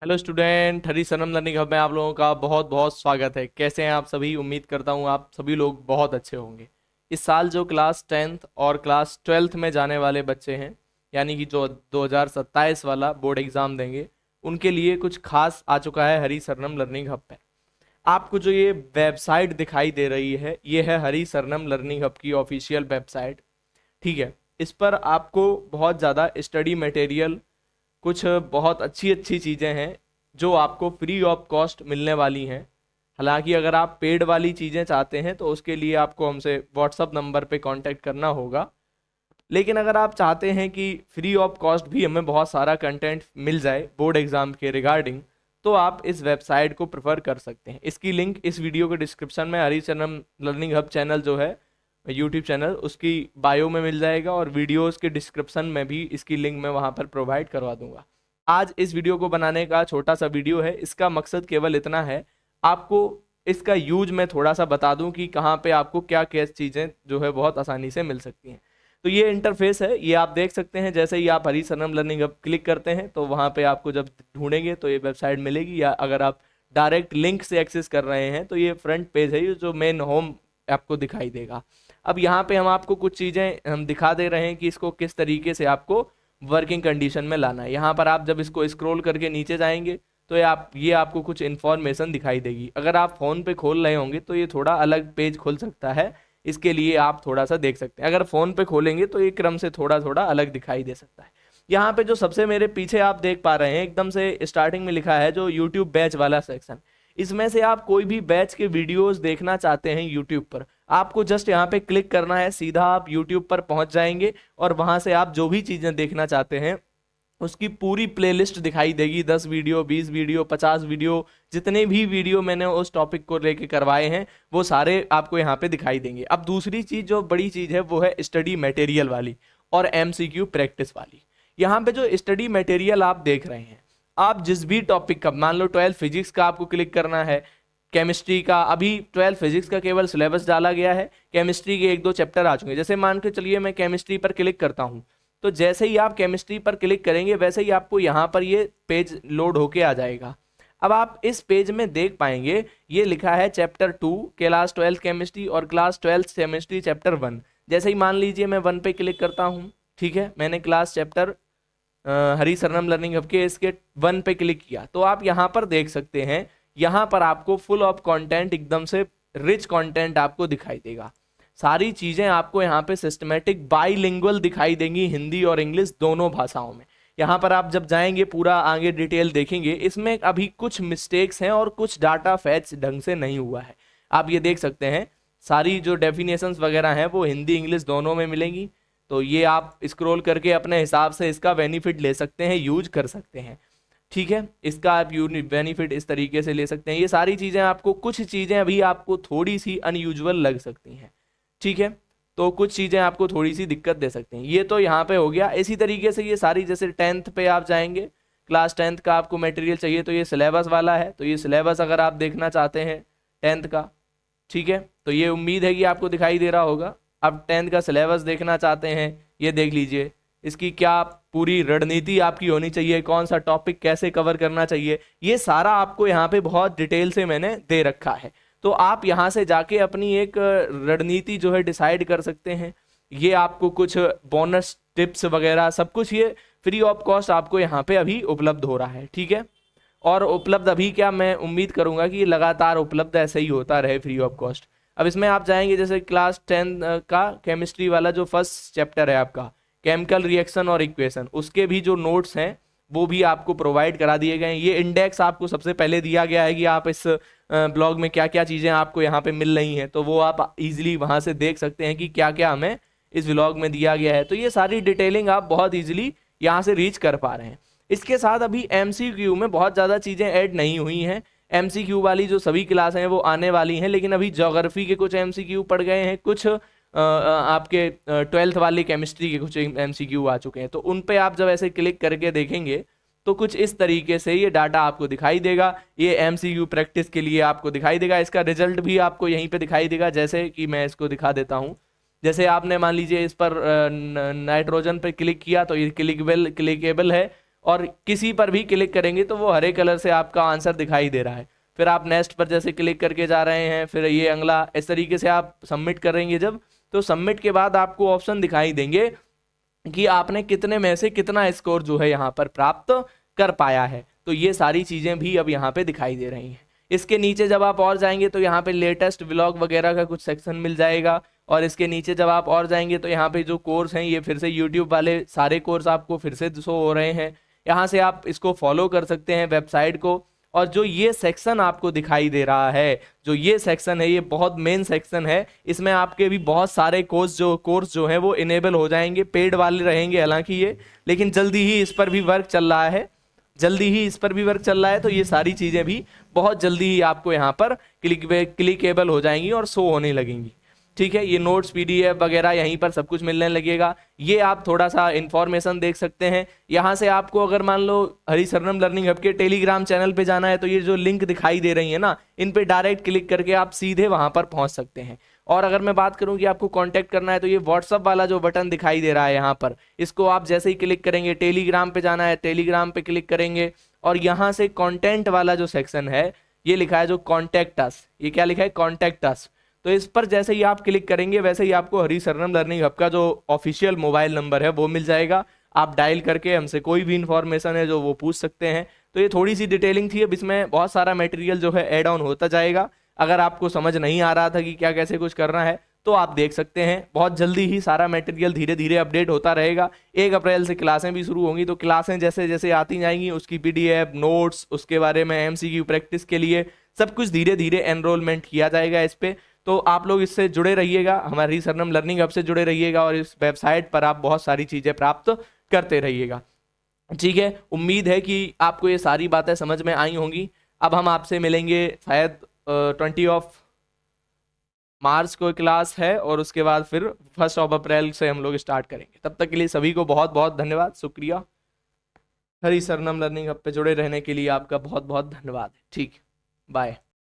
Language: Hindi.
हेलो स्टूडेंट, हरी सनम लर्निंग हब में आप लोगों का बहुत बहुत स्वागत है। कैसे हैं आप सभी? उम्मीद करता हूँ आप सभी लोग बहुत अच्छे होंगे। इस साल जो क्लास 10th और क्लास 12th में जाने वाले बच्चे हैं, यानी कि जो 2027 वाला बोर्ड एग्ज़ाम देंगे, उनके लिए कुछ खास आ चुका है हरी सरनम लर्निंग हब पे। आपको जो ये वेबसाइट दिखाई दे रही है, ये है हरी सरनम लर्निंग हब की ऑफिशियल वेबसाइट। ठीक है। इस पर आपको बहुत ज़्यादा स्टडी मटेरियल, कुछ बहुत अच्छी अच्छी चीज़ें हैं जो आपको फ्री ऑफ कॉस्ट मिलने वाली हैं। हालांकि अगर आप पेड वाली चीज़ें चाहते हैं तो उसके लिए आपको हमसे व्हाट्सअप नंबर पे कांटेक्ट करना होगा। लेकिन अगर आप चाहते हैं कि फ्री ऑफ कॉस्ट भी हमें बहुत सारा कंटेंट मिल जाए बोर्ड एग्ज़ाम के रिगार्डिंग, तो आप इस वेबसाइट को प्रेफर कर सकते हैं। इसकी लिंक इस वीडियो के डिस्क्रिप्शन में हरीचरणम लर्निंग हब चैनल जो है यूट्यूब चैनल, उसकी बायो में मिल जाएगा, और वीडियोस के डिस्क्रिप्शन में भी इसकी लिंक मैं वहाँ पर प्रोवाइड करवा दूंगा। आज इस वीडियो को बनाने का छोटा सा वीडियो है। इसका मकसद केवल इतना है, आपको इसका यूज मैं थोड़ा सा बता दूं कि कहाँ पे आपको क्या क्या चीज़ें जो है बहुत आसानी से मिल सकती हैं। तो ये इंटरफेस है, ये आप देख सकते हैं। जैसे ही आप हरी सनम लर्निंग हब क्लिक करते हैं तो वहाँ पे आपको जब ढूंढेंगे तो ये वेबसाइट मिलेगी, या अगर आप डायरेक्ट लिंक से एक्सेस कर रहे हैं तो ये फ्रंट पेज है, ये जो मेन होम आपको दिखाई देगा। अब यहाँ पे हम आपको कुछ चीज़ें हम दिखा दे रहे हैं कि इसको किस तरीके से आपको वर्किंग कंडीशन में लाना है। यहाँ पर आप जब इसको स्क्रॉल करके नीचे जाएंगे तो ये आपको कुछ इन्फॉर्मेशन दिखाई देगी। अगर आप फ़ोन पे खोल रहे होंगे तो ये थोड़ा अलग पेज खुल सकता है, इसके लिए आप थोड़ा सा देख सकते हैं। अगर फ़ोन पे खोलेंगे तो ये क्रम से थोड़ा थोड़ा अलग दिखाई दे सकता है। यहाँ पे जो सबसे मेरे पीछे आप देख पा रहे हैं, एकदम से स्टार्टिंग में लिखा है जो यूट्यूब बैच वाला सेक्शन। इसमें से आप कोई भी बैच के वीडियोस देखना चाहते हैं यूट्यूब पर, आपको जस्ट यहाँ पे क्लिक करना है, सीधा आप यूट्यूब पर पहुंच जाएंगे और वहां से आप जो भी चीजें देखना चाहते हैं उसकी पूरी प्लेलिस्ट दिखाई देगी। 10 वीडियो, 20 वीडियो, 50 वीडियो, जितने भी वीडियो मैंने उस टॉपिक को लेके करवाए हैं वो सारे आपको यहाँ पे दिखाई देंगे। अब दूसरी चीज, जो बड़ी चीज है, वो है स्टडी मटेरियल वाली और एमसीक्यू प्रैक्टिस वाली। यहाँ पे जो स्टडी मटेरियल आप देख रहे हैं, आप जिस भी टॉपिक का, मान लो 12 फिजिक्स का आपको क्लिक करना है, केमिस्ट्री का, अभी 12 फिजिक्स का केवल सिलेबस डाला गया है, केमिस्ट्री के एक दो चैप्टर आ चुके हैं। जैसे मान के चलिए मैं केमिस्ट्री पर क्लिक करता हूँ, तो जैसे ही आप केमिस्ट्री पर क्लिक करेंगे वैसे ही आपको यहाँ पर ये पेज लोड होके आ जाएगा। अब आप इस पेज में देख पाएंगे ये लिखा है चैप्टर 2 क्लास 12 केमिस्ट्री और क्लास 12 केमिस्ट्री चैप्टर 1। जैसे ही मान लीजिए मैं 1 पे क्लिक करता हूँ, ठीक है, मैंने क्लास चैप्टर हरी सरनम लर्निंग हब के इसके 1 पे क्लिक किया, तो आप यहाँ पर देख सकते हैं, यहाँ पर आपको फुल ऑफ कंटेंट, एकदम से रिच कंटेंट आपको दिखाई देगा। सारी चीजें आपको यहाँ पे सिस्टमेटिक बाईलिंगुअल दिखाई देंगी, हिंदी और इंग्लिश दोनों भाषाओं में। यहाँ पर आप जब जाएंगे पूरा आगे डिटेल देखेंगे, इसमें अभी कुछ मिस्टेक्स हैं और कुछ डाटा फैच ढंग से नहीं हुआ है। आप ये देख सकते हैं, सारी जो डेफिनेशंस वगैरह हैं वो हिंदी इंग्लिश दोनों में मिलेंगी। तो ये आप स्क्रॉल करके अपने हिसाब से इसका बेनिफिट ले सकते हैं, यूज कर सकते हैं। ठीक है, इसका आप बेनिफिट इस तरीके से ले सकते हैं। ये सारी चीज़ें आपको, कुछ चीज़ें अभी आपको थोड़ी सी अनयूजुअल लग सकती हैं, ठीक है, तो कुछ चीज़ें आपको थोड़ी सी दिक्कत दे सकती हैं। ये तो यहाँ पे हो गया। इसी तरीके से ये सारी, जैसे 10th पे आप जाएंगे, क्लास 10th का आपको मटेरियल चाहिए तो ये सिलेबस वाला है, तो ये सिलेबस अगर आप देखना चाहते हैं 10th का, ठीक है, तो ये उम्मीद है कि आपको दिखाई दे रहा होगा। आप 10th का सिलेबस देखना चाहते हैं, ये देख लीजिए, इसकी क्या पूरी रणनीति आपकी होनी चाहिए, कौन सा टॉपिक कैसे कवर करना चाहिए, ये सारा आपको यहाँ पे बहुत डिटेल से मैंने दे रखा है। तो आप यहाँ से जाके अपनी एक रणनीति जो है डिसाइड कर सकते हैं। ये आपको कुछ बोनस टिप्स वगैरह सब कुछ ये फ्री ऑफ कॉस्ट आपको यहाँ पे अभी उपलब्ध हो रहा है, ठीक है। और उपलब्ध अभी क्या, मैं उम्मीद करूंगा कि ये लगातार उपलब्ध ऐसे ही होता रहे फ्री ऑफ कॉस्ट। अब इसमें आप जाएंगे, जैसे क्लास 10 का केमिस्ट्री वाला जो फर्स्ट चैप्टर है आपका, केमिकल रिएक्शन और इक्वेशन, उसके भी जो नोट्स हैं वो भी आपको प्रोवाइड करा दिए गए हैं। ये इंडेक्स आपको सबसे पहले दिया गया है कि आप इस ब्लॉग में क्या क्या चीज़ें आपको यहाँ पे मिल रही हैं, तो वो आप इजीली वहाँ से देख सकते हैं कि क्या क्या हमें इस व्लॉग में दिया गया है। तो ये सारी डिटेलिंग आप बहुत इजीली यहाँ से रीच कर पा रहे हैं। इसके साथ अभी एमसीक्यू में बहुत ज़्यादा चीज़ें ऐड नहीं हुई हैं। एमसीक्यू वाली जो सभी क्लास हैं वो आने वाली हैं, लेकिन अभी ज्योग्राफी के कुछ एमसीक्यू पड़ गए हैं, कुछ आपके 12th वाली केमिस्ट्री के कुछ एमसीक्यू आ चुके हैं। तो उन पे आप जब ऐसे क्लिक करके देखेंगे तो कुछ इस तरीके से ये डाटा आपको दिखाई देगा। ये एमसीक्यू प्रैक्टिस के लिए आपको दिखाई देगा, इसका रिजल्ट भी आपको यहीं पे दिखाई देगा। जैसे कि मैं इसको दिखा देता हूँ, जैसे आपने मान लीजिए इस पर नाइट्रोजन पे क्लिक किया तो ये क्लिकेबल है, और किसी पर भी क्लिक करेंगे तो वो हरे कलर से आपका आंसर दिखाई दे रहा है। फिर आप नेक्स्ट पर जैसे क्लिक करके जा रहे हैं, फिर ये अगला, इस तरीके से आप सबमिट करेंगे जब, तो सबमिट के बाद आपको ऑप्शन दिखाई देंगे कि आपने कितने में से कितना स्कोर जो है यहाँ पर प्राप्त कर पाया है। तो ये सारी चीज़ें भी अब यहाँ पे दिखाई दे रही हैं। इसके नीचे जब आप और जाएंगे तो यहाँ पे लेटेस्ट व्लॉग वगैरह का कुछ सेक्शन मिल जाएगा, और इसके नीचे जब आप और जाएंगे तो यहाँ पे जो कोर्स हैं ये फिर से यूट्यूब वाले सारे कोर्स आपको फिर से शो हो रहे हैं। यहाँ से आप इसको फॉलो कर सकते हैं वेबसाइट को। और जो ये सेक्शन आपको दिखाई दे रहा है, जो ये सेक्शन है, ये बहुत मेन सेक्शन है। इसमें आपके भी बहुत सारे कोर्स जो हैं वो इनेबल हो जाएंगे, पेड वाले रहेंगे हालांकि ये, लेकिन जल्दी ही इस पर भी वर्क चल रहा है, तो ये सारी चीज़ें भी बहुत जल्दी ही आपको यहाँ पर क्लिकेबल हो जाएंगी और शो होने लगेंगी। ठीक है, ये नोट्स पीडीएफ वगैरह यहीं पर सब कुछ मिलने लगेगा। ये आप थोड़ा सा इन्फॉर्मेशन देख सकते हैं। यहाँ से आपको अगर मान लो हरिशरणम लर्निंग हब के टेलीग्राम चैनल पे जाना है तो ये जो लिंक दिखाई दे रही है ना, इन पे डायरेक्ट क्लिक करके आप सीधे वहाँ पर पहुँच सकते हैं। और अगर मैं बात करूँ कि आपको कांटेक्ट करना है तो ये व्हाट्सअप वाला जो बटन दिखाई दे रहा है यहाँ पर, इसको आप जैसे ही क्लिक करेंगे, टेलीग्राम पे जाना है, टेलीग्राम पे क्लिक करेंगे और यहाँ से कॉन्टेंट वाला जो सेक्शन है ये लिखा है जो कॉन्टेक्ट अस, ये क्या लिखा है, कॉन्टेक्ट अस। तो इस पर जैसे ही आप क्लिक करेंगे वैसे ही आपको हरिशरणम लर्निंग हब का जो ऑफिशियल मोबाइल नंबर है वो मिल जाएगा। आप डायल करके हमसे कोई भी इंफॉर्मेशन है जो वो पूछ सकते हैं। तो ये थोड़ी सी डिटेलिंग थी, अब इसमें बहुत सारा मटेरियल जो है ऐड ऑन होता जाएगा। अगर आपको समझ नहीं आ रहा था कि क्या कैसे कुछ करना है तो आप देख सकते हैं, बहुत जल्दी ही सारा मटेरियल धीरे धीरे अपडेट होता रहेगा। 1 अप्रैल से क्लासें भी शुरू होंगी, तो क्लासें जैसे जैसे आती जाएंगी उसकी पीडीएफ, नोट्स, उसके बारे में एमसीक्यू प्रैक्टिस के लिए सब कुछ धीरे धीरे एनरोलमेंट किया जाएगा इस पे। तो आप लोग इससे जुड़े रहिएगा, हमारी हरिशरणम लर्निंग हब से जुड़े रहिएगा और इस वेबसाइट पर आप बहुत सारी चीज़ें प्राप्त करते रहिएगा। ठीक है, उम्मीद है कि आपको ये सारी बातें समझ में आई होंगी। अब हम आपसे मिलेंगे शायद 20 मार्च को क्लास है और उसके बाद फिर 1 अप्रैल से हम लोग स्टार्ट करेंगे। तब तक के लिए सभी को बहुत बहुत धन्यवाद, शुक्रिया। हरिशरणम लर्निंग हब पे जुड़े रहने के लिए आपका बहुत बहुत धन्यवाद। ठीक, बाय।